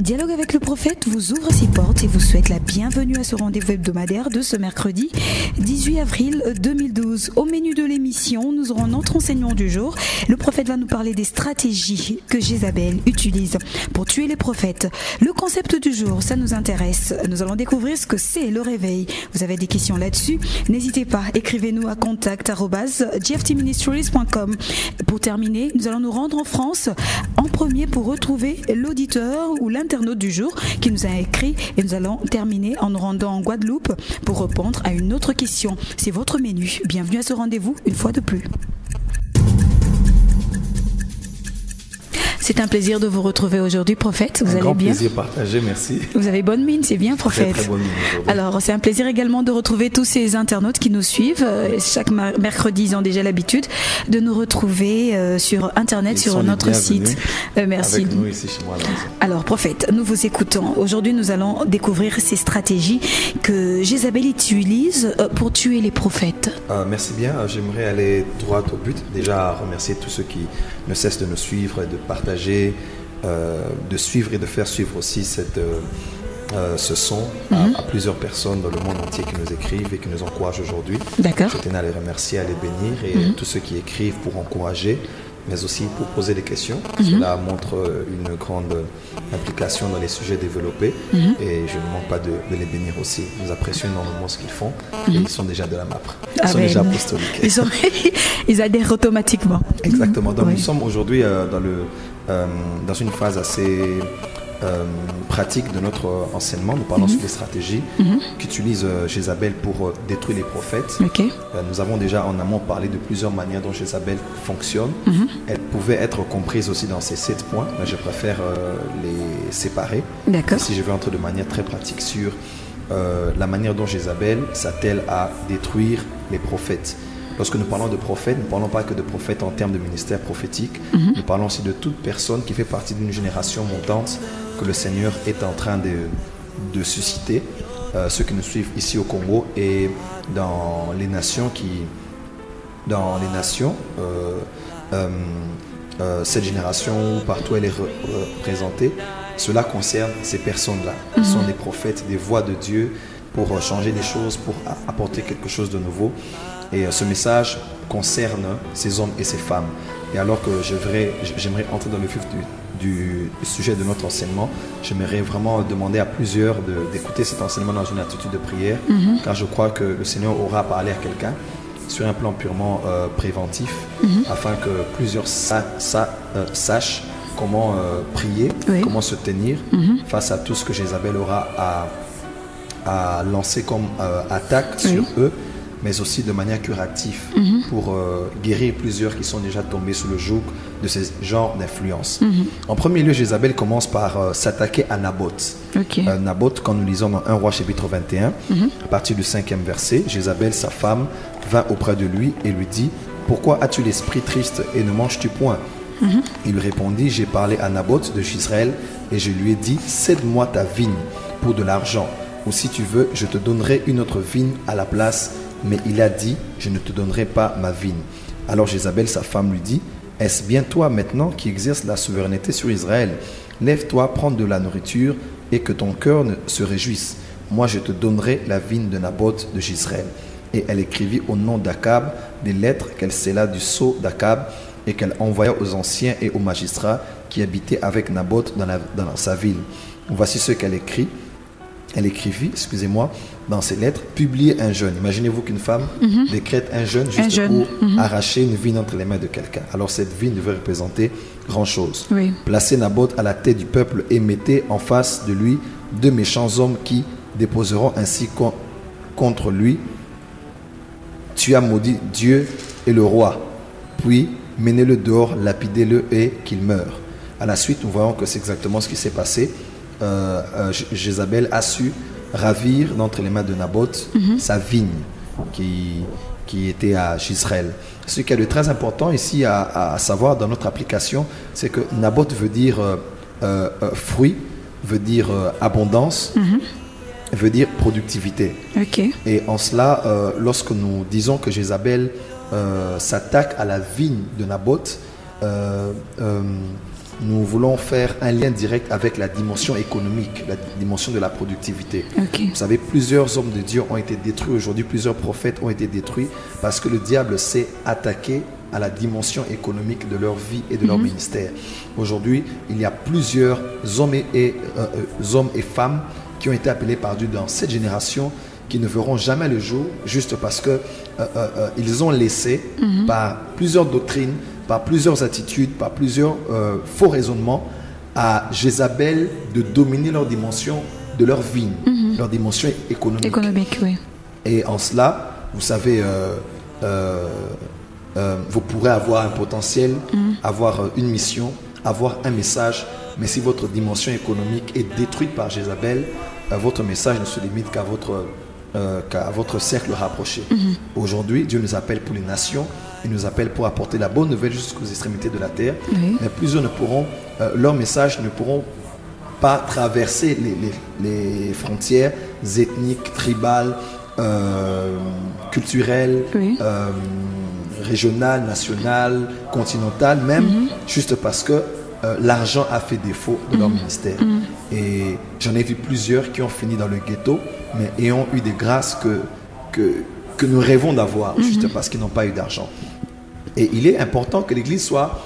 Dialogue avec le prophète vous ouvre ses portes et vous souhaite la bienvenue à ce rendez-vous hebdomadaire de ce mercredi 18 avril 2012. Au menu de l'émission, nous aurons notre enseignement du jour. Le prophète va nous parler des stratégies que Jézabel utilise pour tuer les prophètes. Le concept du jour, ça nous intéresse. Nous allons découvrir ce que c'est le réveil. Vous avez des questions là-dessus? N'hésitez pas, écrivez-nous à contact@gftministries.com. Pour terminer, nous allons nous rendre en France en premier pour retrouver l'auditeur ou l'internaute du jour qui nous a écrit, et nous allons terminer en nous rendant en Guadeloupe pour répondre à une autre question. C'est votre menu. Bienvenue à ce rendez-vous une fois de plus. C'est un plaisir de vous retrouver aujourd'hui, prophète. Vous allez bien? Un grand plaisir partagé, merci. Vous avez bonne mine, c'est bien, prophète. Très bonne mine. Alors, c'est un plaisir également de retrouver tous ces internautes qui nous suivent. Chaque mercredi, ils ont déjà l'habitude de nous retrouver sur Internet, sur notre site. Merci. Avec nous ici chez moi. Alors, prophète, nous vous écoutons. Aujourd'hui, nous allons découvrir ces stratégies que Jézabel utilise pour tuer les prophètes. Merci bien. J'aimerais aller droit au but. Déjà, remercier tous ceux qui ne cessent de nous suivre et de partager, de suivre et de faire suivre aussi ce son à plusieurs personnes dans le monde entier qui nous écrivent et qui nous encouragent aujourd'hui. D'accord. Je tenais à les remercier, à les bénir et tous ceux qui écrivent pour encourager, mais aussi pour poser des questions. Cela montre une grande implication dans les sujets développés et je ne manque pas de les bénir aussi. Nous apprécions énormément ce qu'ils font et ils sont déjà de la MAPRE. Ils sont déjà apostoliques. Ils adhèrent automatiquement. Exactement. Donc nous sommes aujourd'hui dans une phase assez pratique de notre enseignement. Nous parlons sur les stratégies qu'utilise Jézabel pour détruire les prophètes. Okay. Nous avons déjà en amont parlé de plusieurs manières dont Jézabel fonctionne. Elle pouvait être comprise aussi dans ces 7 points, mais je préfère les séparer. D'accord. Si je vais entrer de manière très pratique sur la manière dont Jézabel s'attelle à détruire les prophètes. Lorsque nous parlons de prophètes, nous ne parlons pas que de prophètes en termes de ministère prophétique. Nous parlons aussi de toute personne qui fait partie d'une génération montante que le Seigneur est en train de susciter. Ceux qui nous suivent ici au Congo et dans les nations cette génération, partout elle est représentée, cela concerne ces personnes-là. Ils sont des prophètes, des voix de Dieu pour changer les choses, pour apporter quelque chose de nouveau. Et ce message concerne ces hommes et ces femmes. Et alors que j'aimerais entrer dans le vif du sujet de notre enseignement, j'aimerais vraiment demander à plusieurs d'écouter cet enseignement dans une attitude de prière, car je crois que le Seigneur aura parlé à quelqu'un sur un plan purement préventif, afin que plusieurs sachent comment prier, comment se tenir face à tout ce que Jézabel aura à lancer comme attaque sur eux, mais aussi de manière curative pour guérir plusieurs qui sont déjà tombés sous le joug de ce genre d'influence. En premier lieu, Jézabel commence par s'attaquer à Naboth. Okay. Naboth, quand nous lisons dans 1 Roi chapitre 21, à partir du 5e verset, Jézabel, sa femme, vint auprès de lui et lui dit: « Pourquoi as-tu l'esprit triste et ne manges-tu point ?» Il lui répondit: « J'ai parlé à Naboth de Jezreel et je lui ai dit: cède-moi ta vigne pour de l'argent, ou si tu veux, je te donnerai une autre vigne à la place. Mais il a dit: je ne te donnerai pas ma vigne. » Alors Jézabel, sa femme, lui dit: « Est-ce bien toi maintenant qui exerces la souveraineté sur Israël? Lève-toi, prends de la nourriture et que ton cœur se réjouisse. Moi, je te donnerai la vigne de Naboth de Jezreel. » Et elle écrivit au nom d'Akab des lettres qu'elle scella du sceau d'Akab et qu'elle envoya aux anciens et aux magistrats qui habitaient avec Naboth dans sa ville. Voici ce qu'elle écrit. Elle écrivit, dans ses lettres: publiez un jeûne. Imaginez-vous qu'une femme décrète un jeûne juste pour arracher une vigne entre les mains de quelqu'un. Alors cette vigne devait représenter grand-chose. Oui. Placez Naboth à la tête du peuple et mettez en face de lui 2 méchants hommes qui déposeront ainsi contre lui: tu as maudit Dieu et le roi. Puis menez-le dehors, lapidez-le et qu'il meure. À la suite, nous voyons que c'est exactement ce qui s'est passé. Jézabel a su ravir d'entre les mains de Naboth sa vigne qui était à Jezreel. Ce qui est de très important ici à savoir dans notre application, c'est que Naboth veut dire fruit, veut dire abondance, veut dire productivité. Okay. Et en cela, lorsque nous disons que Jézabel s'attaque à la vigne de Naboth, nous voulons faire un lien direct avec la dimension économique, la dimension de la productivité. Okay. Vous savez, plusieurs hommes de Dieu ont été détruits aujourd'hui, plusieurs prophètes ont été détruits parce que le diable s'est attaqué à la dimension économique de leur vie et de leur ministère. Aujourd'hui, il y a plusieurs hommes et femmes qui ont été appelés par Dieu dans cette génération qui ne verront jamais le jour juste parce que ils ont laissé par plusieurs doctrines, par plusieurs attitudes, par plusieurs faux raisonnements à Jézabel de dominer leur dimension de leur vie, leur dimension économique. Économique, oui. Et en cela, vous savez, vous pourrez avoir un potentiel, avoir une mission, avoir un message, mais si votre dimension économique est détruite par Jézabel, votre message ne se limite qu'à votre cercle rapproché. Aujourd'hui, Dieu nous appelle pour les nations, il nous appelle pour apporter la bonne nouvelle jusqu'aux extrémités de la terre, mais plusieurs ne pourront, leur message ne pourront pas traverser les frontières ethniques, tribales, culturelles, régionales, nationales, continentales, même juste parce que l'argent a fait défaut de leur ministère. Et j'en ai vu plusieurs qui ont fini dans le ghetto, mais ayant eu des grâces que nous rêvons d'avoir, juste parce qu'ils n'ont pas eu d'argent. Et il est important que l'Église soit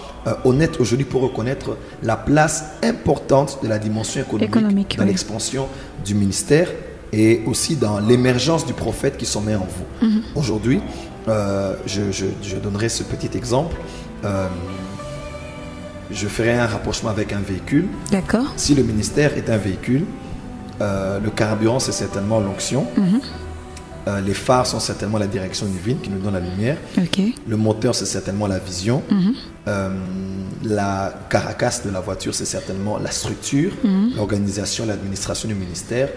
honnête aujourd'hui pour reconnaître la place importante de la dimension économique dans l'expansion du ministère et aussi dans l'émergence du prophète qui sommet en vous. Aujourd'hui, je donnerai ce petit exemple. Je ferai un rapprochement avec un véhicule. D'accord. Si le ministère est un véhicule, le carburant, c'est certainement l'onction. Les phares sont certainement la direction divine qui nous donne la lumière. Okay. Le moteur, c'est certainement la vision. La caracasse de la voiture, c'est certainement la structure, l'organisation, l'administration du ministère.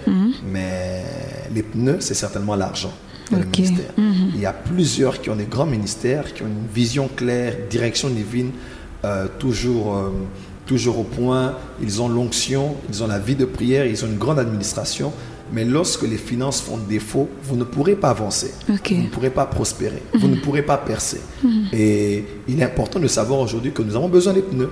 Mais les pneus, c'est certainement l'argent dans le ministère. Il y a plusieurs qui ont des grands ministères, qui ont une vision claire, direction divine, toujours au point. Ils ont l'onction, ils ont la vie de prière, ils ont une grande administration. Mais lorsque les finances font défaut, vous ne pourrez pas avancer, vous ne pourrez pas prospérer, vous ne pourrez pas percer. Et il est important de savoir aujourd'hui que nous avons besoin des pneus.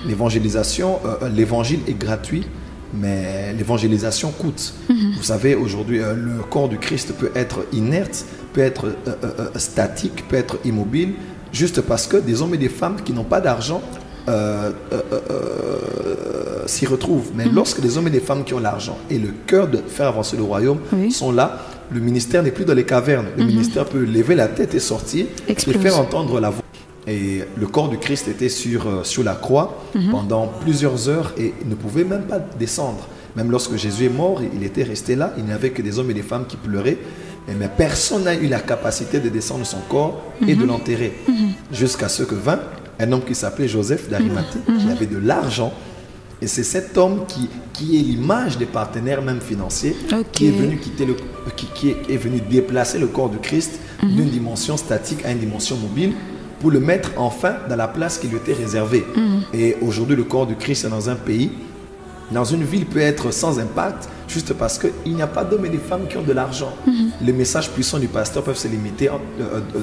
L'évangélisation, l'évangile est gratuit, mais l'évangélisation coûte. Vous savez, aujourd'hui, le corps du Christ peut être inerte, peut être statique, peut être immobile, juste parce que des hommes et des femmes qui n'ont pas d'argent s'y retrouvent. Mais lorsque les hommes et les femmes qui ont l'argent et le cœur de faire avancer le royaume sont là, le ministère n'est plus dans les cavernes. Le ministère peut lever la tête et sortir et faire entendre la voix. Et le corps du Christ était sur la croix pendant plusieurs heures et ne pouvait même pas descendre. Même lorsque Jésus est mort, il était resté là. Il n'y avait que des hommes et des femmes qui pleuraient. Mais personne n'a eu la capacité de descendre son corps et de l'enterrer. Jusqu'à ce que vint un homme qui s'appelait Joseph d'Arimathée, qui avait de l'argent. Et c'est cet homme qui est l'image des partenaires même financiers, qui est venu qui est venu déplacer le corps du Christ d'une dimension statique à une dimension mobile pour le mettre enfin dans la place qui lui était réservée. Et aujourd'hui, le corps du Christ est dans un pays, dans une ville peut être sans impact, juste parce qu'il n'y a pas d'hommes et de femmes qui ont de l'argent. Les messages puissants du pasteur peuvent se limiter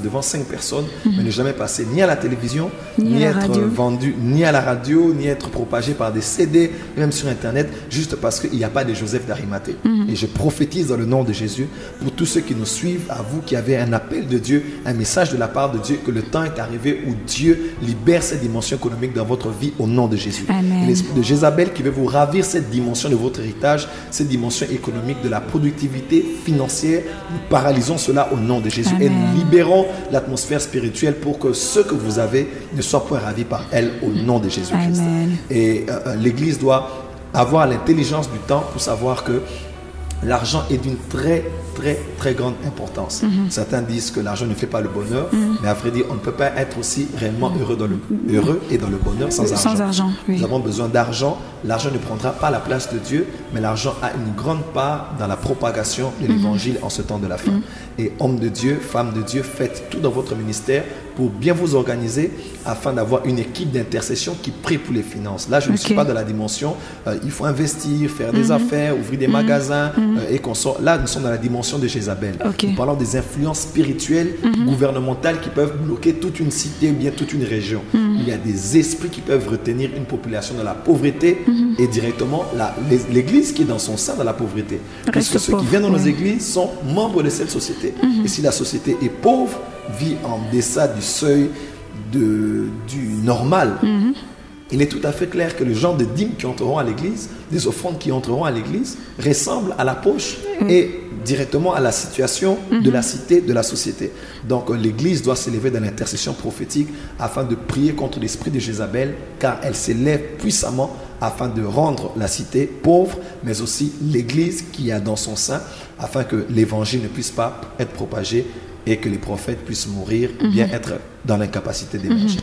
devant 5 personnes, mais ne jamais passer ni à la télévision, ni être vendu, ni à la radio, ni être propagé par des CD, même sur Internet, juste parce qu'il n'y a pas de Joseph d'Arimathée. Et je prophétise dans le nom de Jésus pour tous ceux qui nous suivent, à vous qui avez un appel de Dieu, un message de la part de Dieu, que le temps est arrivé où Dieu libère cette dimension économique dans votre vie au nom de Jésus. Et l'esprit de Jézabel qui veut vous ravir cette dimension de votre héritage, cette dimension économique de la productivité financière, nous paralysons cela au nom de Jésus. Et nous libérons l'atmosphère spirituelle pour que ce que vous avez ne soit point ravi par elle au nom de Jésus-Christ. Et l'Église doit avoir l'intelligence du temps pour savoir que l'argent est d'une très grande importance. Certains disent que l'argent ne fait pas le bonheur, mais à vrai dire, on ne peut pas être aussi réellement heureux et dans le bonheur sans argent. Nous avons besoin d'argent. L'argent ne prendra pas la place de Dieu, mais l'argent a une grande part dans la propagation de l'évangile en ce temps de la fin. Et hommes de Dieu, femmes de Dieu, faites tout dans votre ministère pour bien vous organiser afin d'avoir une équipe d'intercession qui prie pour les finances. Là, je ne suis pas dans la dimension, il faut investir, faire des affaires, ouvrir des magasins et qu'on sort. Là, nous sommes dans la dimension de Jézabel. Nous parlons des influences spirituelles, gouvernementales qui peuvent bloquer toute une cité ou bien toute une région. il y a des esprits qui peuvent retenir une population dans la pauvreté et directement l'Église qui est dans son sein dans la pauvreté. Parce que ceux qui viennent dans nos églises sont membres de cette société. Et si la société est pauvre, vit en deçà du seuil du normal, il est tout à fait clair que le genre de dîmes qui entreront à l'église, des offrandes qui entreront à l'église, ressemblent à la poche et directement à la situation de la cité, de la société. Donc l'église doit s'élever dans l'intercession prophétique afin de prier contre l'esprit de Jézabel, car elle s'élève puissamment afin de rendre la cité pauvre, mais aussi l'église qui a dans son sein, afin que l'évangile ne puisse pas être propagé et que les prophètes puissent mourir, bien être dans l'incapacité d'émerger.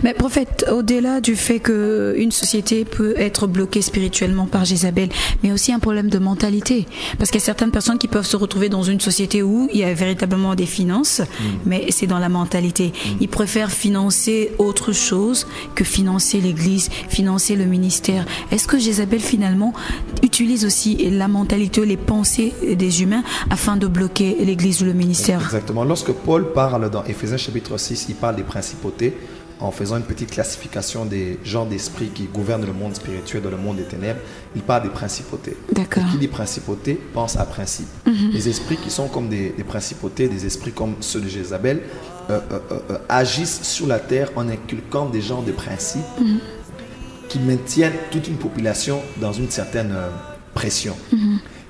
Mais prophète, au-delà du fait qu'une société peut être bloquée spirituellement par Jézabel, mais aussi un problème de mentalité. Parce qu'il y a certaines personnes qui peuvent se retrouver dans une société où il y a véritablement des finances, mais c'est dans la mentalité. Ils préfèrent financer autre chose que financer l'église, financer le ministère. Est-ce que Jézabel finalement utilise aussi la mentalité, les pensées des humains afin de bloquer l'église ou le ministère? Exactement. Lorsque Paul parle dans Éphésiens chapitre 6, il parle des principautés, en faisant une petite classification des genres d'esprits qui gouvernent le monde spirituel dans le monde des ténèbres, il parle des principautés. D'accord. Et qui dit principauté pense à principe. Les esprits qui sont comme des principautés, des esprits comme ceux de Jézabel, agissent sur la terre en inculquant des genres de principes qui maintiennent toute une population dans une certaine pression.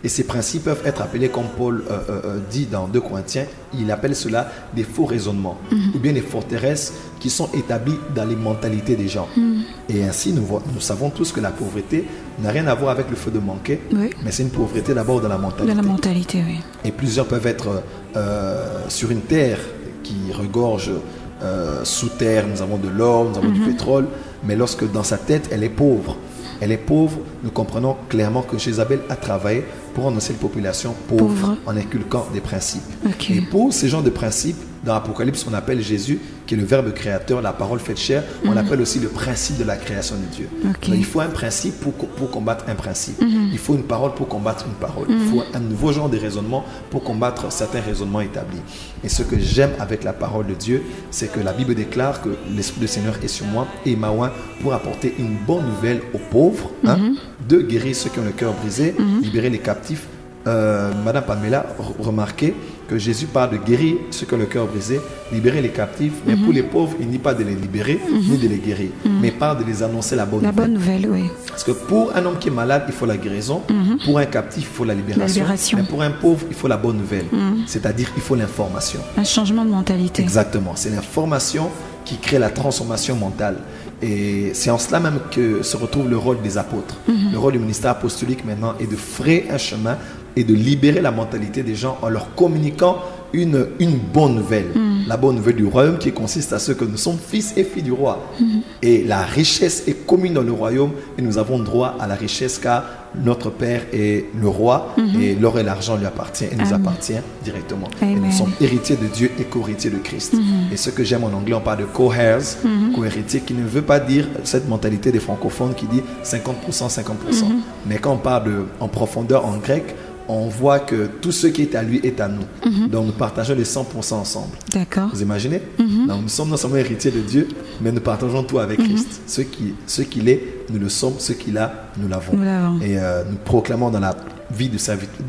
Et ces principes peuvent être appelés, comme Paul dit dans 2 Corinthiens, il appelle cela des faux raisonnements, ou bien des forteresses qui sont établies dans les mentalités des gens. Et ainsi, nous savons tous que la pauvreté n'a rien à voir avec le fait de manquer, mais c'est une pauvreté d'abord dans la mentalité. Dans la mentalité, oui. Et plusieurs peuvent être sur une terre qui regorge sous terre, nous avons de l'or, nous avons du pétrole, mais lorsque dans sa tête, elle est pauvre, nous comprenons clairement que Jézabel a travaillé pour rendre cette population pauvre en inculquant des principes. Et pour ces genres de principes, dans l'Apocalypse, on appelle Jésus, qui est le Verbe créateur, la parole faite chair, on appelle aussi le principe de la création de Dieu. Donc, il faut un principe pour combattre un principe. Il faut une parole pour combattre une parole. Il faut un nouveau genre de raisonnement pour combattre certains raisonnements établis. Et ce que j'aime avec la parole de Dieu, c'est que la Bible déclare que l'Esprit du Seigneur est sur moi et m'a oint pour apporter une bonne nouvelle aux pauvres, de guérir ceux qui ont le cœur brisé, libérer les captifs. Madame Pamela, remarquez que Jésus parle de guérir ceux qui ont le cœur brisé, libérer les captifs, mais pour les pauvres, il ne dit pas de les libérer ni de les guérir, mais parle de les annoncer la bonne nouvelle. La bonne nouvelle, oui. Parce que pour un homme qui est malade, il faut la guérison, pour un captif, il faut la libération, mais pour un pauvre, il faut la bonne nouvelle, c'est-à-dire il faut l'information. Un changement de mentalité. Exactement, c'est l'information qui crée la transformation mentale. Et c'est en cela même que se retrouve le rôle des apôtres. Le rôle du ministère apostolique maintenant est de frayer un chemin et de libérer la mentalité des gens en leur communiquant une bonne nouvelle. La bonne nouvelle du royaume qui consiste à ce que nous sommes fils et filles du roi. Et la richesse est commune dans le royaume et nous avons droit à la richesse car notre Père est le roi et l'or et l'argent lui appartient et nous appartient directement. Et nous sommes héritiers de Dieu et co-héritiers de Christ. Et ce que j'aime en anglais, on parle de co-heirs, co-héritier, qui ne veut pas dire cette mentalité des francophones qui dit 50%, 50%. Mais quand on parle en profondeur en grec, on voit que tout ce qui est à lui est à nous. Donc nous partageons les 100% ensemble. D'accord. Vous imaginez? Donc nous sommes non seulement héritiers de Dieu, mais nous partageons tout avec Christ. Ce qu'il est, nous le sommes. Ce qu'il a, nous l'avons. Et nous proclamons dans la vie du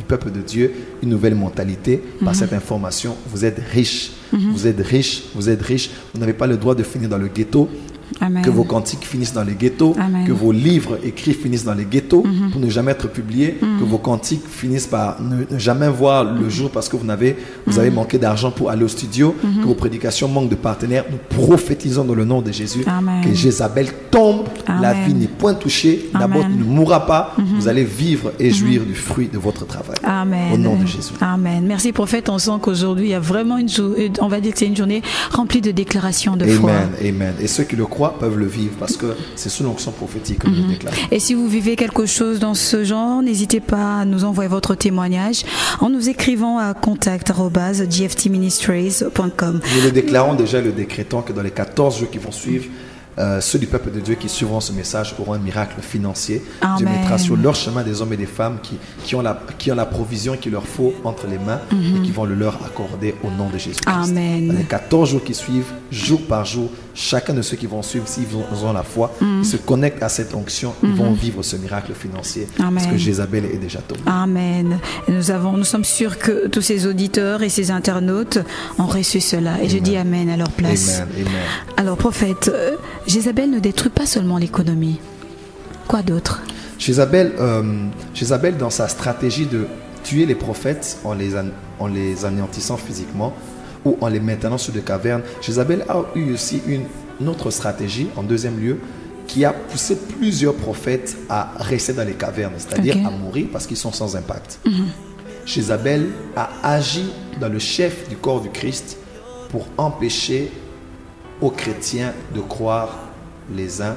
peuple de Dieu une nouvelle mentalité par cette information. Vous êtes riches. Vous êtes riches. Vous êtes riches. Vous n'avez pas le droit de finir dans le ghetto. Amen. Que vos cantiques finissent dans les ghettos, que vos livres écrits finissent dans les ghettos pour ne jamais être publiés, que vos cantiques finissent par ne jamais voir le jour parce que vous avez manqué d'argent pour aller au studio, que vos prédications manquent de partenaires. Nous prophétisons dans le nom de Jésus que Jézabel tombe, la vie n'est point touchée, d'abord ne mourra pas, vous allez vivre et jouir du fruit de votre travail. Au nom de Jésus. Amen. Merci prophète, on sent qu'aujourd'hui il y a vraiment on va dire que c'est une journée remplie de déclarations de foi. Amen. Et ceux qui le croient peuvent le vivre parce que c'est sous l'onction prophétique que je déclare. Et si vous vivez quelque chose dans ce genre, n'hésitez pas à nous envoyer votre témoignage en nous écrivant à contact@gftministries.com. Nous le déclarons déjà, le décrétons que dans les 14 jours qui vont suivre, ceux du peuple de Dieu qui suivront ce message auront un miracle financier. Amen. Dieu mettra sur leur chemin des hommes et des femmes qui ont la provision qu'il leur faut entre les mains et qui vont le leur accorder au nom de Jésus-Christ. Amen. Dans les 14 jours qui suivent, jour par jour, chacun de ceux qui vont suivre, s'ils ont la foi, ils se connectent à cette onction, ils vont vivre ce miracle financier. Amen. Parce que Jézabel est déjà tombée. Amen. Nous sommes sûrs que tous ces auditeurs et ces internautes ont reçu cela. Et Amen. je dis Amen à leur place. Amen. Amen. Alors, prophète, Jézabel ne détruit pas seulement l'économie. Quoi d'autre? Jézabel, dans sa stratégie de tuer les prophètes en les anéantissant physiquement ou en les maintenant sous des cavernes, Jézabel a eu aussi une autre stratégie, en deuxième lieu, qui a poussé plusieurs prophètes à rester dans les cavernes, c'est-à-dire à mourir parce qu'ils sont sans impact. Jézabel a agi dans le chef du corps du Christ pour empêcher aux chrétiens de croire les uns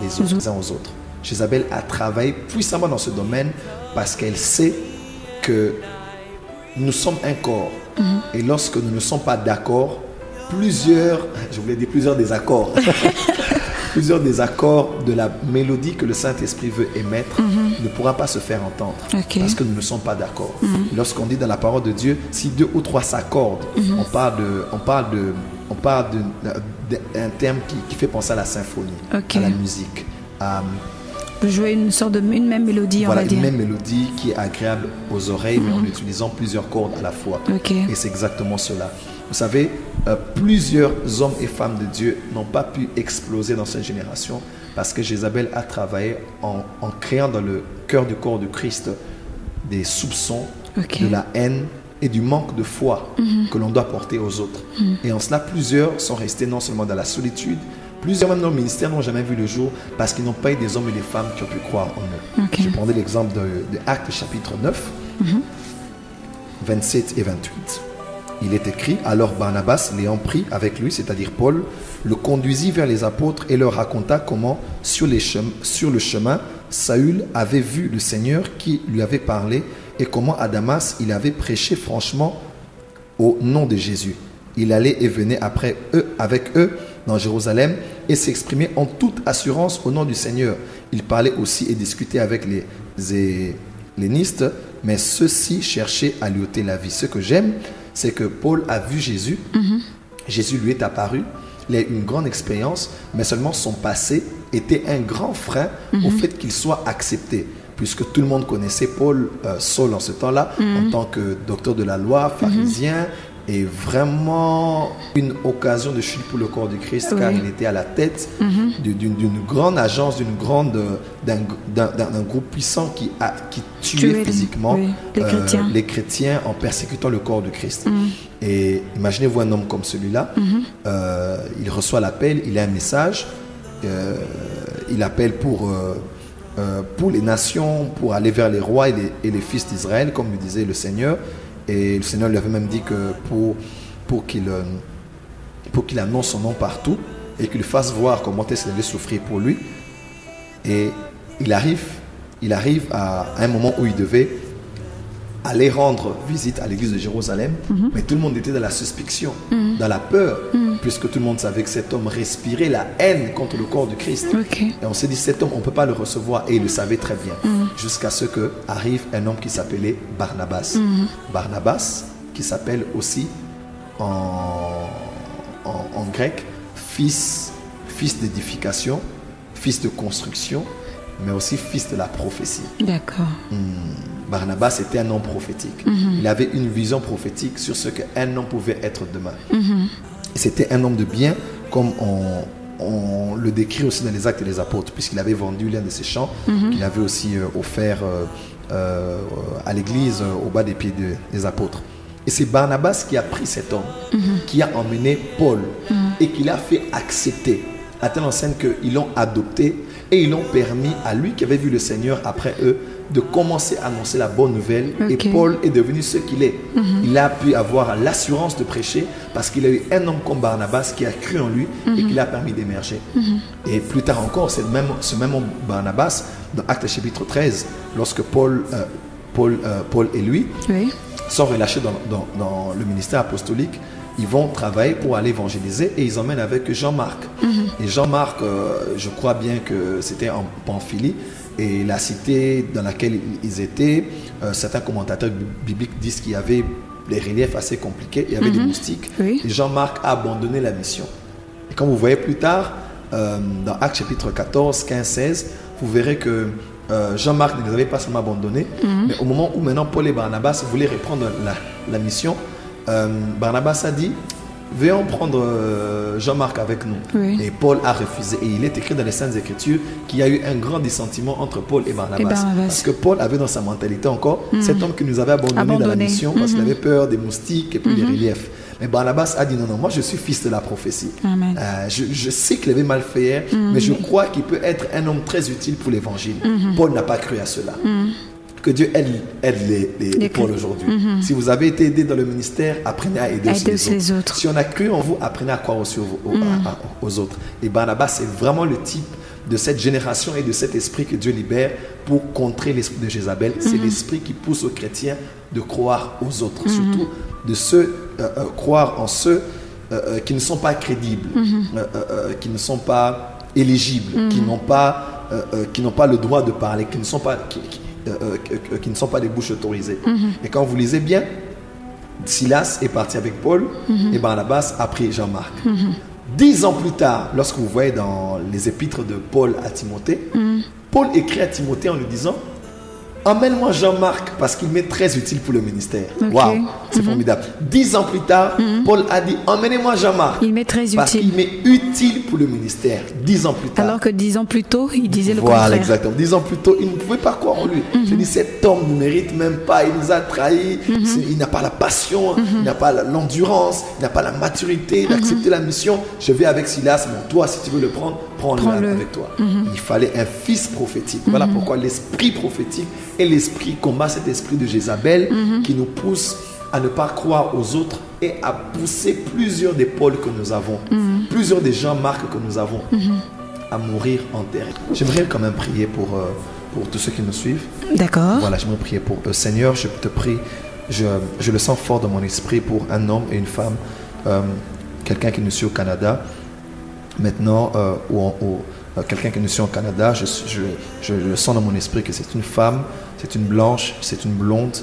les uns aux autres. Jézabel a travaillé puissamment dans ce domaine parce qu'elle sait que nous sommes un corps. Et lorsque nous ne sommes pas d'accord, plusieurs désaccords, plusieurs désaccords de la mélodie que le Saint-Esprit veut émettre ne pourra pas se faire entendre parce que nous ne sommes pas d'accord. Lorsqu'on dit dans la parole de Dieu, si 2 ou 3 s'accordent, on parle d'un terme qui fait penser à la symphonie, à la musique. Vous jouez une même mélodie, voilà, on va dire. Une même mélodie qui est agréable aux oreilles, mais en utilisant plusieurs cordes à la fois. Et c'est exactement cela. Vous savez, plusieurs hommes et femmes de Dieu n'ont pas pu exploser dans cette génération parce que Jézabel a travaillé en créant dans le cœur du corps du Christ des soupçons, de la haine et du manque de foi que l'on doit porter aux autres. Et en cela, plusieurs sont restés non seulement dans la solitude, plusieurs même dans le ministère n'ont jamais vu le jour parce qu'ils n'ont pas eu des hommes et des femmes qui ont pu croire en eux. Je prendrai l'exemple de Actes chapitre 9, 27 et 28. Il est écrit, alors Barnabas, l'ayant pris avec lui, c'est-à-dire Paul, le conduisit vers les apôtres et leur raconta comment, sur le chemin, Saül avait vu le Seigneur qui lui avait parlé et comment à Damas, il avait prêché franchement au nom de Jésus. Il allait et venait avec eux dans Jérusalem et s'exprimait en toute assurance au nom du Seigneur. Il parlait aussi et discutait avec les hellénistes, mais ceux-ci cherchaient à lui ôter la vie. Ce que j'aime, c'est que Paul a vu Jésus, Jésus lui est apparu, il a eu une grande expérience, mais seulement son passé était un grand frein au fait qu'il soit accepté. Puisque tout le monde connaissait Paul, Saul en ce temps-là, en tant que docteur de la loi, pharisien, et vraiment une occasion de chute pour le corps du Christ, car il était à la tête d'une grande agence, d'un groupe puissant qui tuait physiquement les chrétiens en persécutant le corps du Christ. Et imaginez-vous un homme comme celui-là, il reçoit l'appel, il a un message, il appelle pour les nations, pour aller vers les rois et les fils d'Israël, comme le disait le Seigneur. Et le Seigneur lui avait même dit que pour qu'il annonce son nom partout et qu'il fasse voir comment est-ce qu'il allait souffrir pour lui. Et il arrive à un moment où il devait aller rendre visite à l'église de Jérusalem, mais tout le monde était dans la suspicion, dans la peur, puisque tout le monde savait que cet homme respirait la haine contre le corps du Christ. Et on s'est dit, cet homme, on ne peut pas le recevoir, et il le savait très bien, jusqu'à ce que arrive un homme qui s'appelait Barnabas. Barnabas, qui s'appelle aussi en grec, fils d'édification, fils de construction, mais aussi fils de la prophétie. D'accord. Barnabas était un homme prophétique. Il avait une vision prophétique sur ce qu'un homme pouvait être demain. Et c'était un homme de bien, comme on le décrit aussi dans les Actes des Apôtres, puisqu'il avait vendu l'un de ses champs, qu'il avait aussi offert à l'église au bas des pieds des apôtres. Et c'est Barnabas qui a pris cet homme, qui a emmené Paul et qui l'a fait accepter, à telle enseigne qu'ils l'ont adopté et ils l'ont permis à lui qui avait vu le Seigneur après eux de commencer à annoncer la bonne nouvelle. Et Paul est devenu ce qu'il est. Il a pu avoir l'assurance de prêcher parce qu'il a eu un homme comme Barnabas qui a cru en lui et qui l'a permis d'émerger. Et plus tard encore, ce même homme Barnabas, dans Actes chapitre 13, lorsque Paul et lui sont relâchés dans le ministère apostolique, ils vont travailler pour aller évangéliser et ils emmènent avec Jean-Marc. Et Jean-Marc, je crois bien que c'était en Pamphylie, et la cité dans laquelle ils étaient, certains commentateurs bibliques disent qu'il y avait des reliefs assez compliqués, il y avait des moustiques. Et Jean-Marc a abandonné la mission. Et quand vous voyez plus tard, dans Actes chapitre 14, 15, 16, vous verrez que Jean-Marc ne les avait pas seulement abandonnés, mais au moment où maintenant Paul et Barnabas voulaient reprendre la mission, Barnabas a dit, veuillons prendre Jean-Marc avec nous. Oui. Et Paul a refusé. Et il est écrit dans les Saintes Écritures qu'il y a eu un grand dissentiment entre Paul et Barnabas. Parce que Paul avait dans sa mentalité encore cet homme qui nous avait abandonné dans la mission parce qu'il avait peur des moustiques et puis des reliefs. Mais Barnabas a dit non, moi je suis fils de la prophétie. Je sais qu'il avait mal fait, mais je crois qu'il peut être un homme très utile pour l'évangile. Paul n'a pas cru à cela. Que Dieu aide les Paul aujourd'hui. Si vous avez été aidé dans le ministère, apprenez à aider aussi les autres. Si on a cru en vous, apprenez à croire aussi aux autres. Et Barnabas, c'est vraiment le type de cette génération et de cet esprit que Dieu libère pour contrer l'esprit de Jézabel. C'est l'esprit qui pousse aux chrétiens de croire aux autres, surtout de croire en ceux qui ne sont pas crédibles, qui ne sont pas éligibles, qui n'ont pas le droit de parler, qui ne sont pas des bouches autorisées. Et quand vous lisez bien, Silas est parti avec Paul et Barnabas a pris Jean-Marc. 10 ans plus tard, lorsque vous voyez dans les épîtres de Paul à Timothée, Paul écrit à Timothée en lui disant emmène-moi Jean-Marc parce qu'il m'est très utile pour le ministère. Waouh, c'est formidable. 10 ans plus tard, Paul a dit emmenez-moi Jean-Marc. Il m'est très utile. Parce qu'il m'est utile pour le ministère. 10 ans plus tard. Alors que 10 ans plus tôt, il disait le contraire. Voilà, exactement. 10 ans plus tôt, il ne pouvait pas croire en lui. Je dis cet homme ne mérite même pas. Il nous a trahis. Il n'a pas la passion, il n'a pas l'endurance, il n'a pas la maturité d'accepter la mission. Je vais avec Silas. Bon, toi, si tu veux le prendre, prends-le avec toi. Il fallait un fils prophétique. Voilà pourquoi l'esprit prophétique et l'esprit combat cet esprit de Jézabel qui nous pousse à ne pas croire aux autres et à pousser plusieurs des Pauls que nous avons, plusieurs des Jean-Marc que nous avons à mourir en terre. J'aimerais quand même prier pour tous ceux qui nous suivent. D'accord. Voilà, j'aimerais prier pour eux. Seigneur, je te prie, je le sens fort dans mon esprit pour un homme et une femme, quelqu'un qui nous suit au Canada, maintenant, quelqu'un qui nous suit au Canada, je le sens dans mon esprit que c'est une femme, c'est une blanche, c'est une blonde,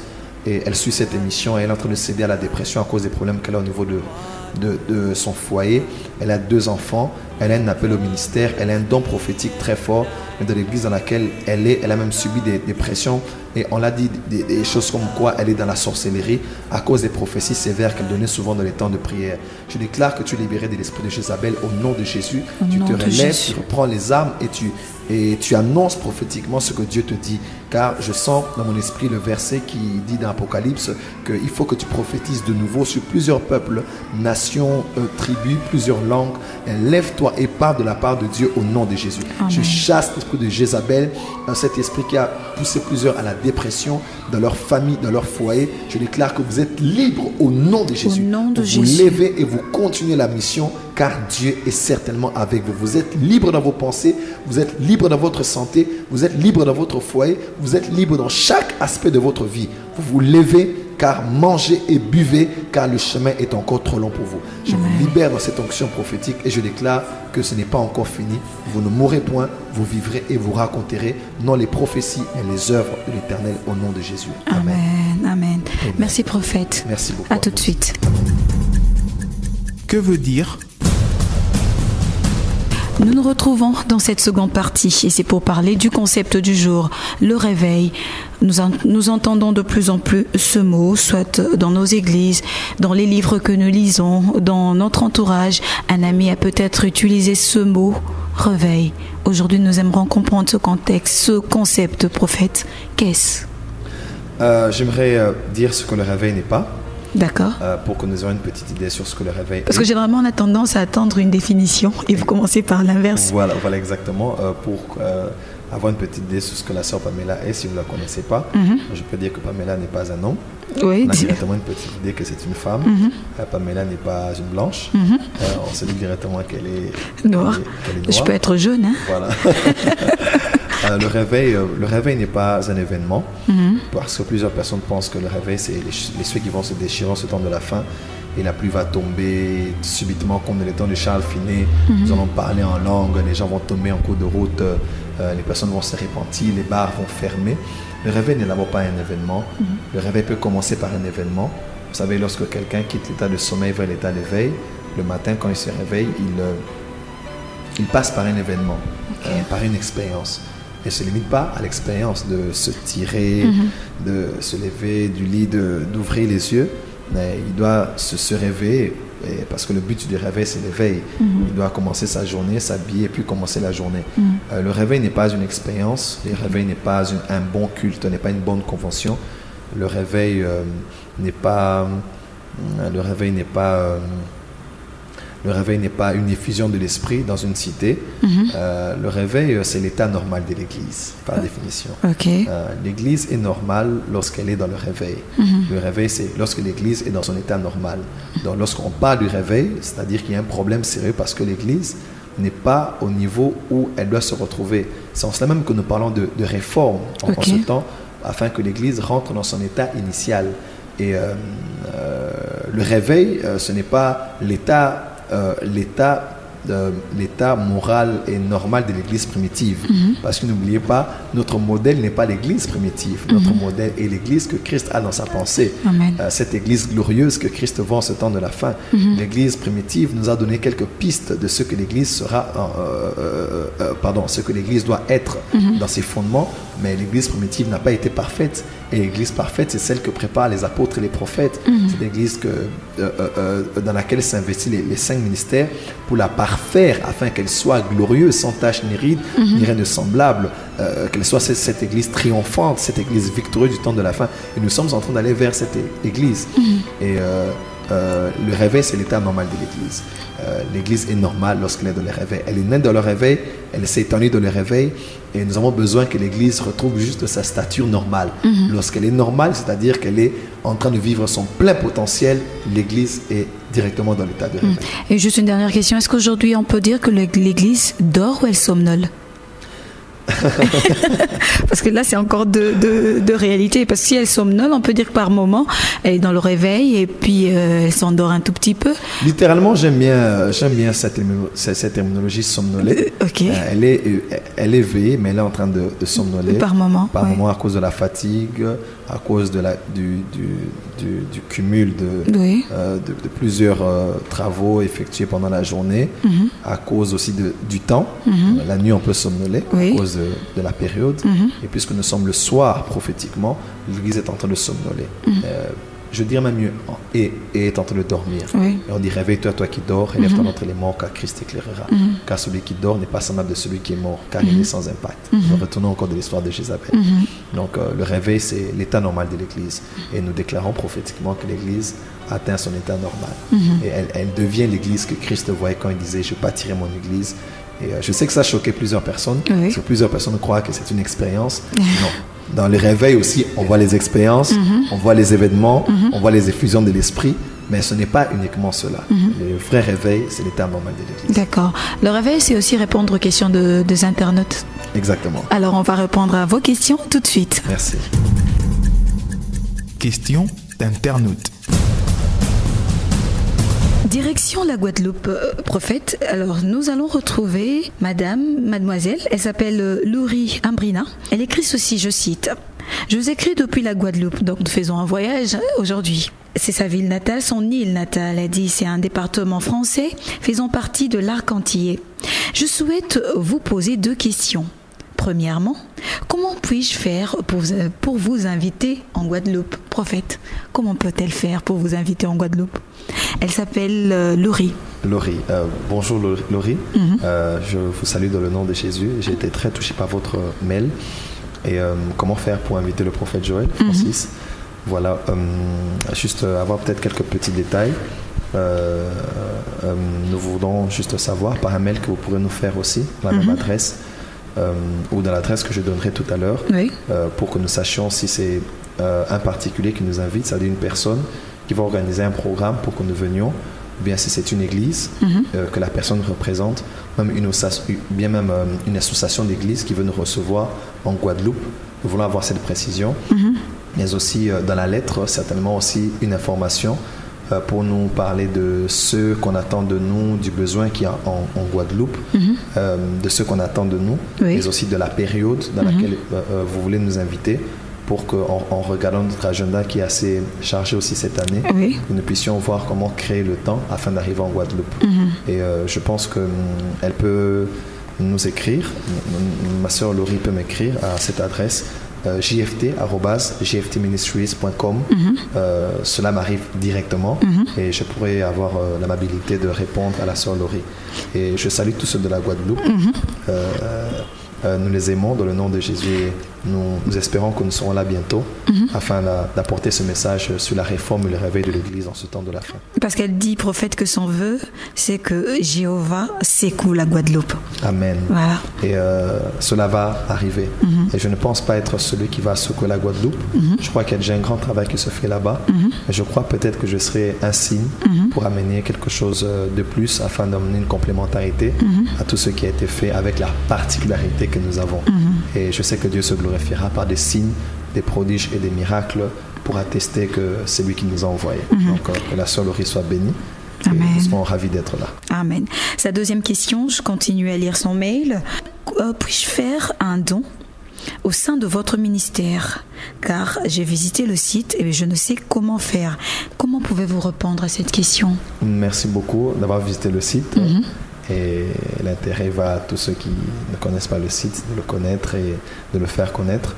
et elle suit cette émission et elle est en train de céder à la dépression à cause des problèmes qu'elle a au niveau de son foyer. Elle a 2 enfants, elle a un appel au ministère, elle a un don prophétique très fort, mais dans l'église dans laquelle elle est, elle a même subi des pressions et on l'a dit des choses comme quoi elle est dans la sorcellerie à cause des prophéties sévères qu'elle donnait souvent dans les temps de prière. Je déclare que tu es libéré de l'esprit de Jézabel au nom de Jésus. Tu te relèves, tu reprends les armes et tu annonces prophétiquement ce que Dieu te dit. Car je sens dans mon esprit le verset qui dit dans l'Apocalypse qu'il faut que tu prophétises de nouveau sur plusieurs peuples, nations, tribus, plusieurs langues. Lève-toi et parle de la part de Dieu au nom de Jésus. Amen. Je chasse l'esprit de Jézabel, cet esprit qui a poussé plusieurs à la dépression dans leur famille, dans leur foyer. Je déclare que vous êtes libres au nom de Jésus. Au nom de Jésus. Jésus. Vous levez et vous continuez la mission car Dieu est certainement avec vous. Vous êtes libre dans vos pensées, vous êtes libre dans votre santé, vous êtes libre dans votre foyer, vous êtes libre dans chaque aspect de votre vie. Vous vous levez car mangez et buvez car le chemin est encore trop long pour vous. Je vous libère dans cette onction prophétique et je déclare que ce n'est pas encore fini. Vous ne mourrez point, vous vivrez et vous raconterez non les prophéties mais les œuvres de l'Éternel au nom de Jésus. Amen. Amen. Merci prophète. Merci beaucoup. À tout de suite. Que veut dire ? Nous nous retrouvons dans cette seconde partie et c'est pour parler du concept du jour, le réveil. Nous entendons de plus en plus ce mot, soit dans nos églises, dans les livres que nous lisons, dans notre entourage. Un ami a peut-être utilisé ce mot, réveil. Aujourd'hui, nous aimerons comprendre ce contexte, ce concept, prophète. Qu'est-ce ? J'aimerais dire ce que le réveil n'est pas. D'accord. Pour que nous ayons une petite idée sur ce que le réveil est. Parce que généralement, on a tendance à attendre une définition et vous commencez par l'inverse. Voilà exactement. Pour avoir une petite idée sur ce que la sœur Pamela est, si vous ne la connaissez pas, je peux dire que Pamela n'est pas un homme. Oui, on a directement une petite idée que c'est une femme. Pamela n'est pas une blanche. On se dit directement qu'elle est noire. Je peux être jaune. Hein? Voilà. Le réveil n'est pas un événement parce que plusieurs personnes pensent que le réveil c'est les cieux qui vont se déchirer en ce temps de la fin et la pluie va tomber subitement comme dans les temps de Charles Finet. Nous allons parler en langue, les gens vont tomber en cours de route, les personnes vont se repentir, les bars vont fermer. Le réveil n'est d'abord pas un événement. Le réveil peut commencer par un événement. Vous savez, lorsque quelqu'un quitte l'état de sommeil vers l'état d'éveil, le matin, quand il se réveille, il passe par un événement, par une expérience. Et ne se limite pas à l'expérience de se tirer, de se lever du lit, d'ouvrir les yeux. Mais il doit se réveiller, parce que le but du réveil, c'est l'éveil. Il doit commencer sa journée, s'habiller, et puis commencer la journée. Le réveil n'est pas une expérience, le réveil n'est pas un bon culte, n'est pas une bonne convention. Le réveil n'est pas une effusion de l'esprit dans une cité. Le réveil, c'est l'état normal de l'Église, par définition. L'Église est normale lorsqu'elle est dans le réveil. Le réveil, c'est lorsque l'Église est dans son état normal. Donc, lorsqu'on parle du réveil, c'est-à-dire qu'il y a un problème sérieux parce que l'Église n'est pas au niveau où elle doit se retrouver. C'est en cela même que nous parlons de réforme en ce temps, afin que l'Église rentre dans son état initial. Et le réveil, ce n'est pas l'état moral et normal de l'Église primitive. Parce que n'oubliez pas, notre modèle n'est pas l'Église primitive. Notre modèle est l'Église que Christ a dans sa pensée. Cette Église glorieuse que Christ voit en ce temps de la fin. L'Église primitive nous a donné quelques pistes de ce que l'Église ce que l'Église doit être dans ses fondements. Mais l'Église primitive n'a pas été parfaite. Et l'Église parfaite, c'est celle que préparent les apôtres et les prophètes. C'est l'Église dans laquelle s'investissent les 5 ministères pour la parfaire afin qu'elle soit glorieuse, sans tache ni ride, ni rien de semblable. Qu'elle soit cette Église triomphante, cette Église victorieuse du temps de la fin. Et nous sommes en train d'aller vers cette Église. Et le réveil, c'est l'état normal de l'Église. L'Église est normale lorsqu'elle est dans le réveil. Elle est née dans le réveil, elle s'est étendue dans le réveil, et nous avons besoin que l'Église retrouve juste sa stature normale. Lorsqu'elle est normale, c'est-à-dire qu'elle est en train de vivre son plein potentiel, l'Église est directement dans l'état de réveil. Et juste une dernière question, est-ce qu'aujourd'hui on peut dire que l'Église dort ou elle somnole? Parce que là c'est encore de réalité, parce que si elle somnole, on peut dire que par moment elle est dans le réveil et puis elle s'endort un tout petit peu. Littéralement, j'aime bien cette terminologie somnoler. Elle est éveillée, mais elle est en train de somnoler par moment à cause de la fatigue, à cause du cumul de plusieurs travaux effectués pendant la journée, à cause aussi du temps. La nuit on peut somnoler à cause de la période, et puisque nous sommes le soir prophétiquement, l'Église est en train de somnoler. Je dirais même mieux, et est en train de dormir. Et on dit, réveille-toi, toi qui dors, élève-toi d'entre les morts, car Christ éclairera. Car celui qui dort n'est pas semblable de celui qui est mort, car il est sans impact. Nous retournons encore de l'histoire de Jézabel. Donc le réveil, c'est l'état normal de l'Église. Et nous déclarons prophétiquement que l'Église atteint son état normal. Et elle devient l'Église que Christ voyait quand il disait, je bâtirai mon Église. Et je sais que ça choquait plusieurs personnes, parce que plusieurs personnes croient que c'est une expérience. Non. Dans le réveil aussi, on voit les expériences, on voit les événements, on voit les effusions de l'esprit, mais ce n'est pas uniquement cela. Le vrai réveil, c'est l'état normal de l'Église. D'accord. Le réveil, c'est aussi répondre aux questions des internautes. Exactement. Alors, on va répondre à vos questions tout de suite. Merci. Questions d'internautes. Direction la Guadeloupe, prophète. Alors, nous allons retrouver mademoiselle. Elle s'appelle Laurie Ambrina. Elle écrit ceci, je cite. « Je vous écris depuis la Guadeloupe, donc nous faisons un voyage aujourd'hui. C'est sa ville natale, son île natale. Elle dit c'est un département français, faisant partie de l'arc antillais. Je souhaite vous poser 2 questions. Premièrement, comment puis-je faire pour vous inviter en Guadeloupe, prophète? Comment peut-elle faire pour vous inviter en Guadeloupe? Elle s'appelle Laurie. Laurie, bonjour Laurie. Je vous salue dans le nom de Jésus. J'ai été très touché par votre mail. Et comment faire pour inviter le prophète Joël, Francis? Voilà, juste avoir peut-être quelques petits détails. Nous voudrons juste savoir par un mail que vous pourrez nous faire aussi, la même adresse. Ou dans l'adresse que je donnerai tout à l'heure, pour que nous sachions si c'est un particulier qui nous invite, c'est-à-dire une personne qui va organiser un programme pour que nous venions, ou bien si c'est une église que la personne représente, même une association d'églises qui veut nous recevoir en Guadeloupe. Nous voulons avoir cette précision, mais aussi dans la lettre, certainement aussi une information pour nous parler de ce qu'on attend de nous, du besoin qu'il y a en Guadeloupe, de ce qu'on attend de nous, mais aussi de la période dans laquelle vous voulez nous inviter, pour qu'en regardant notre agenda qui est assez chargé aussi cette année, nous puissions voir comment créer le temps afin d'arriver en Guadeloupe. Et je pense qu'elle peut nous écrire, ma sœur Laurie peut m'écrire à cette adresse jft@jftministries.com. Cela m'arrive directement et je pourrais avoir l'amabilité de répondre à la sœur Laurie. Et je salue tous ceux de la Guadeloupe. Nous les aimons dans le nom de Jésus et nous espérons que nous serons là bientôt afin d'apporter ce message sur la réforme et le réveil de l'Église en ce temps de la fin. Parce qu'elle dit, prophète, que son vœu, c'est que Jéhovah secoue la Guadeloupe. Amen. Voilà. Et cela va arriver. Et je ne pense pas être celui qui va secouer la Guadeloupe. Je crois qu'il y a déjà un grand travail qui se fait là-bas. Et je crois peut-être que je serai un signe pour amener quelque chose de plus afin d'amener une complémentarité à tout ce qui a été fait avec la particularité que nous avons. Et je sais que Dieu se glorifiera par des signes, des prodiges et des miracles pour attester que c'est lui qui nous a envoyés. Donc que la sœur Laurie soit bénie. Amen. Et nous serons ravis d'être là. Amen. Sa deuxième question, je continue à lire son mail. Puis-je faire un don au sein de votre ministère? Car j'ai visité le site et je ne sais comment faire. Comment pouvez-vous répondre à cette question? Merci beaucoup d'avoir visité le site. Et l'intérêt va à tous ceux qui ne connaissent pas le site, de le connaître et de le faire connaître.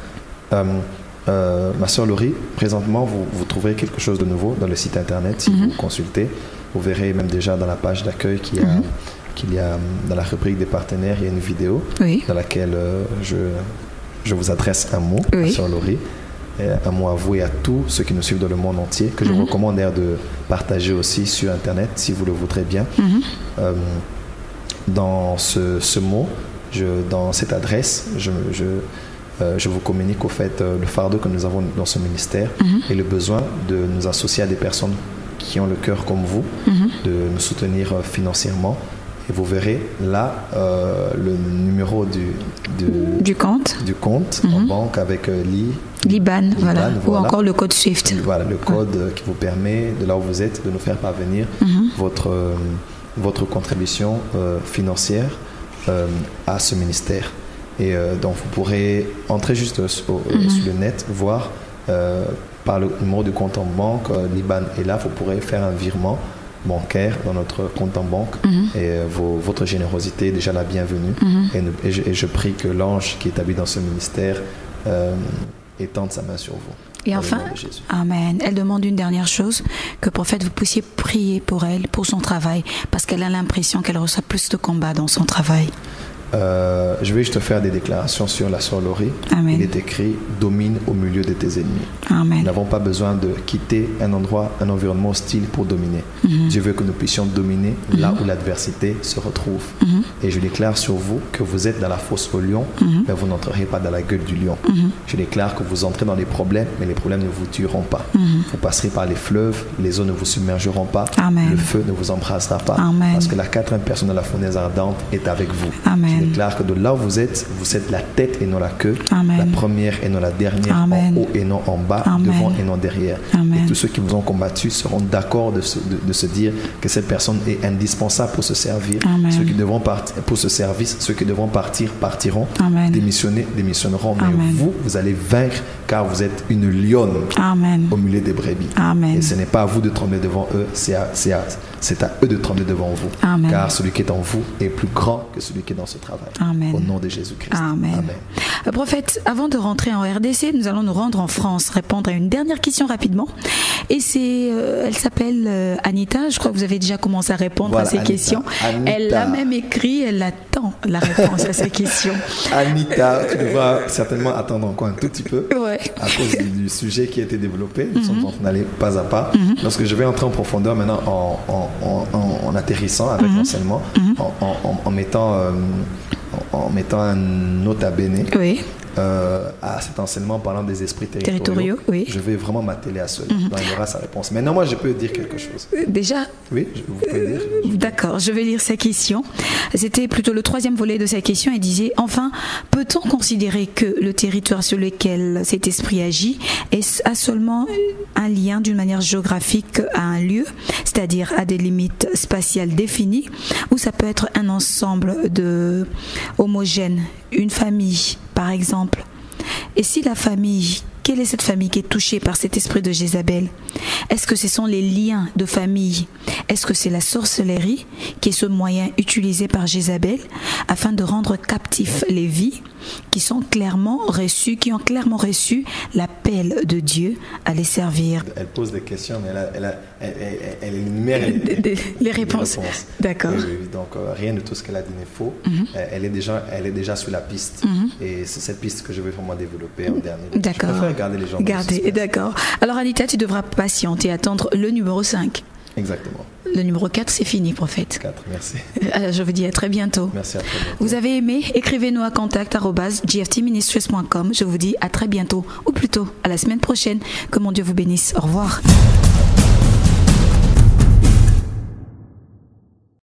Ma sœur Laurie, présentement, vous trouverez quelque chose de nouveau dans le site internet. Si vous consultez, vous verrez même déjà dans la page d'accueil qu'il y a dans la rubrique des partenaires, il y a une vidéo dans laquelle je vous adresse un mot, ma sœur Laurie. Un mot à vous et à tous ceux qui nous suivent dans le monde entier, que je vous recommande d'ailleurs de partager aussi sur internet si vous le voudrez bien. Dans ce mot, dans cette adresse, je vous communique au fait le fardeau que nous avons dans ce ministère et le besoin de nous associer à des personnes qui ont le cœur comme vous, de nous soutenir financièrement. Et vous verrez là le numéro du compte en banque avec l'IBAN, voilà. Ou encore le code SWIFT. Voilà, le code qui vous permet, de là où vous êtes, de nous faire parvenir votre contribution financière à ce ministère. Et donc vous pourrez entrer juste sur le net, voir par le numéro de compte en banque, l'IBAN est là, vous pourrez faire un virement bancaire dans notre compte en banque et votre générosité est déjà la bienvenue. Et je prie que l'ange qui est établi dans ce ministère étende sa main sur vous. Et enfin, amen. Elle demande une dernière chose, que prophète, vous puissiez prier pour elle, pour son travail, parce qu'elle a l'impression qu'elle reçoit plus de combats dans son travail. Je vais juste faire des déclarations sur la sœur Laurie. Il est écrit « Domine au milieu de tes ennemis ». Nous n'avons pas besoin de quitter un endroit, un environnement hostile pour dominer. Dieu veut que nous puissions dominer là où l'adversité se retrouve. Et je déclare sur vous que vous êtes dans la fosse au lion, mais vous n'entrerez pas dans la gueule du lion. Je déclare que vous entrez dans les problèmes, mais les problèmes ne vous tueront pas. Vous passerez par les fleuves, les eaux ne vous submergeront pas, le feu ne vous embrasera pas, parce que la quatrième personne de la fournaise ardente est avec vous. Je déclare que de là où vous êtes la tête et non la queue, la première et non la dernière, en haut et non en bas, devant et non derrière. Et tous ceux qui vous ont combattu seront d'accord de se dire que cette personne est indispensable pour se servir. Ceux qui devront partir pour ce service, ceux qui devront partir, partiront. Démissionner, démissionneront. Mais vous allez vaincre, car vous êtes une lionne au milieu des brebis. Et ce n'est pas à vous de trembler devant eux, c'est à eux de trembler devant vous. Car celui qui est en vous est plus grand que celui qui est dans ce travail. Au nom de Jésus-Christ. Amen. Prophète, avant de rentrer en RDC, nous allons nous rendre en France, répondre à une dernière question rapidement. Et elle s'appelle Anita. Je crois que vous avez déjà commencé à répondre à ces questions. Anita. Elle l'a même écrit, elle attend la réponse à ces questions. Anita, tu devras certainement attendre encore un tout petit peu à cause du sujet qui a été développé. Nous sommes en train d'aller pas à pas. Lorsque je vais entrer en profondeur maintenant en atterrissant avec l'enseignement, en mettant un nota bene à cet enseignement parlant des esprits territoriaux. Je vais vraiment m'atteler à cela. Donc il y aura sa réponse. Maintenant, moi, je peux dire quelque chose. Déjà? Oui, vous pouvez dire. D'accord, je vais lire sa question. C'était plutôt le troisième volet de sa question. Elle disait, enfin, peut-on considérer que le territoire sur lequel cet esprit agit a seulement un lien d'une manière géographique à un lieu, c'est-à-dire à des limites spatiales définies, ou ça peut être un ensemble homogène, une famille, par exemple? Et si la famille quelle est cette famille qui est touchée par cet esprit de Jézabel? Est-ce que ce sont les liens de famille? Est-ce que c'est la sorcellerie qui est ce moyen utilisé par Jézabel afin de rendre captifs les vies qui ont clairement reçu l'appel de Dieu à les servir? Elle pose des questions, mais elle énumère les réponses. D'accord. Oui. Donc, rien de tout ce qu'elle a dit n'est faux. Elle est déjà sur la piste. Et c'est cette piste que je vais vraiment développer en dernier. D'accord. Je préfère garder les gens d'accord. Alors, Anita, tu devras patienter, attendre le numéro 5. Exactement. Le numéro 4, c'est fini, prophète. 4, merci. Je vous dis à très bientôt. Merci à très bientôt. Vous avez aimé? Écrivez-nous à contact@gftministries.com. Je vous dis à très bientôt, ou plutôt à la semaine prochaine. Que mon Dieu vous bénisse. Au revoir.